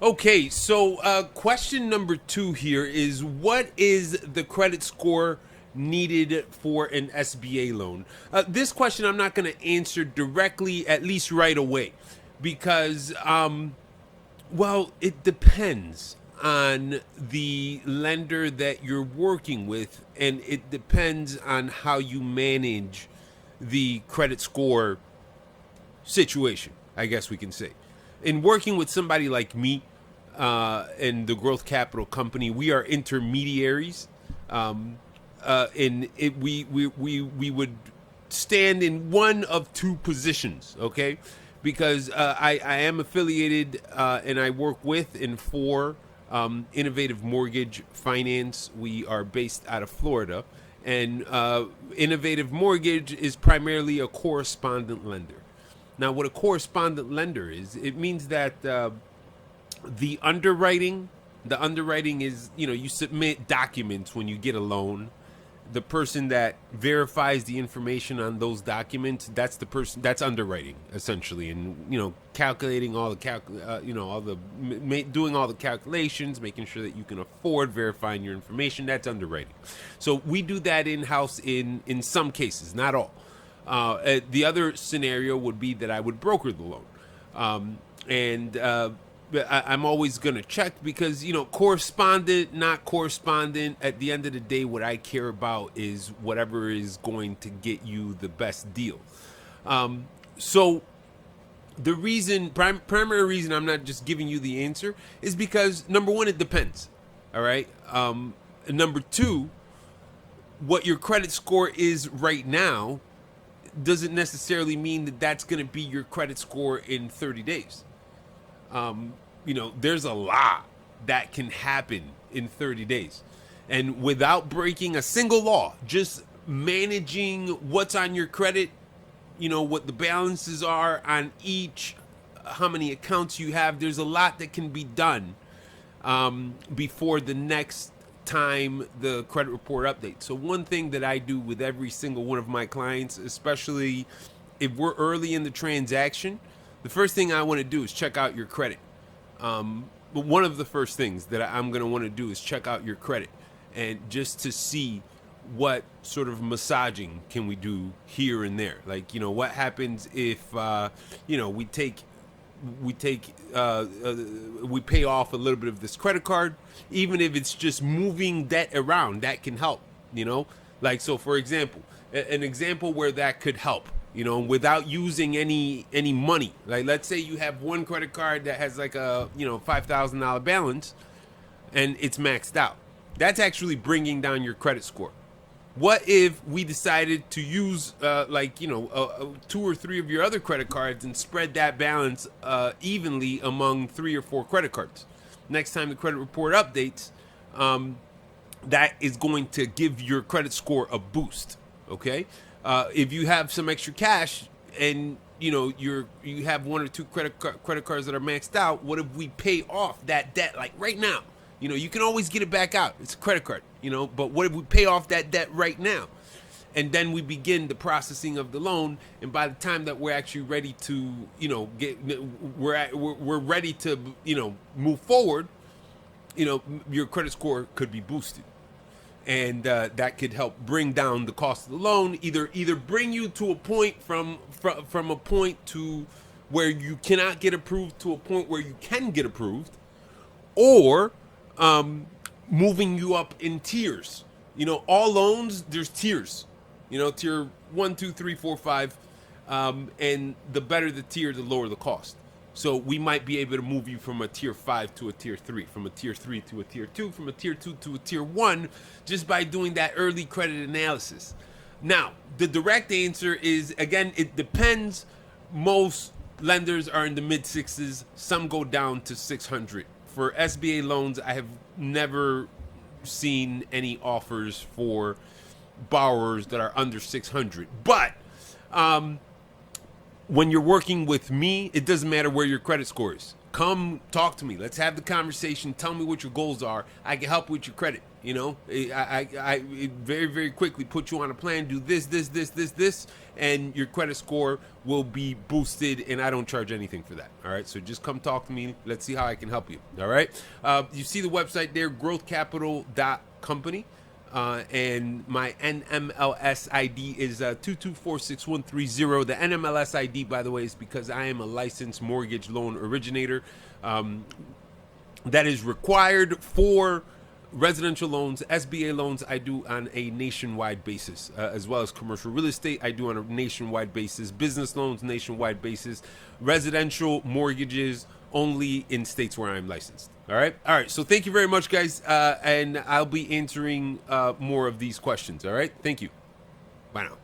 Okay, so question number 2 here is, what is the credit score needed for an SBA loan? This question I'm not going to answer directly, at least right away, because, well, it depends on the lender that you're working with, and it depends on how you manage the credit score situation, I guess we can say. In working with somebody like me and the Growth Capital Company, we are intermediaries. And we would stand in one of two positions, okay? Because I am affiliated and I work with and for Innovative Mortgage Finance. We are based out of Florida. And Innovative Mortgage is primarily a correspondent lender. Now, what a correspondent lender is, it means that the underwriting is, you submit documents when you get a loan. The person that verifies the information on those documents, that's the person that's underwriting essentially, and calculating all the doing all the calculations, making sure that you can afford verifying your information. That's underwriting. So we do that in house in some cases, not all. The other scenario would be that I would broker the loan, and I'm always going to check because, correspondent, not correspondent, at the end of the day, what I care about is whatever is going to get you the best deal. So the primary reason I'm not just giving you the answer is because, number one, it depends. All right. And number two, what your credit score is right now doesn't necessarily mean that that's going to be your credit score in 30 days. There's a lot that can happen in 30 days. And without breaking a single law, just managing what's on your credit, what the balances are on each, how many accounts you have, there's a lot that can be done before the next time the credit report update. So one thing that I do with every single one of my clients, especially if we're early in the transaction, the first thing I want to do is check out your credit. But one of the first things that I'm going to want to do is check out your credit, and just to see what sort of massaging can we do here and there. Like, what happens if, we pay off a little bit of this credit card, even if it's just moving debt around, that can help, like, so for example, an example where that could help, without using any money. Like, let's say you have one credit card that has like a, $5,000 balance and it's maxed out. That's actually bringing down your credit score. What if we decided to use two or three of your other credit cards and spread that balance evenly among 3 or 4 credit cards? Next time the credit report updates, that is going to give your credit score a boost. Okay, if you have some extra cash and you have 1 or 2 credit cards that are maxed out, what if we pay off that debt like right now? You can always get it back out. It's a credit card, but what if we pay off that debt right now? And then we begin the processing of the loan. And by the time that we're actually ready to, we're ready to, move forward, your credit score could be boosted. And that could help bring down the cost of the loan, either bring you to a point from a point to where you cannot get approved to a point where you can get approved, or moving you up in tiers. All loans, there's tiers. Tier 1, 2, 3, 4, 5, and the better the tier, the lower the cost. So we might be able to move you from a tier 5 to a tier 3, from a tier 3 to a tier 2, from a tier 2 to a tier 1, just by doing that early credit analysis. Now, the direct answer is, again, it depends. Most lenders are in the mid 6s. Some go down to 600. For SBA loans, I have never seen any offers for borrowers that are under 600. But when you're working with me, it doesn't matter where your credit score is. come talk to me. Let's have the conversation. Tell me what your goals are. I can help with your credit. You know, I very, very quickly put you on a plan. Do this, and your credit score will be boosted. And I don't charge anything for that. All right. So just come talk to me. Let's see how I can help you. All right. You see the website there, growthcapital.company. And my NMLS ID is 2246130. The NMLS ID, by the way, is because I am a licensed mortgage loan originator. That is required for residential loans, SBA loans. I do on a nationwide basis, as well as commercial real estate. I do on a nationwide basis. Business loans, nationwide basis. Residential mortgages only in states where I'm licensed. All right. So thank you very much, guys. And I'll be answering more of these questions. All right. Thank you. Bye now.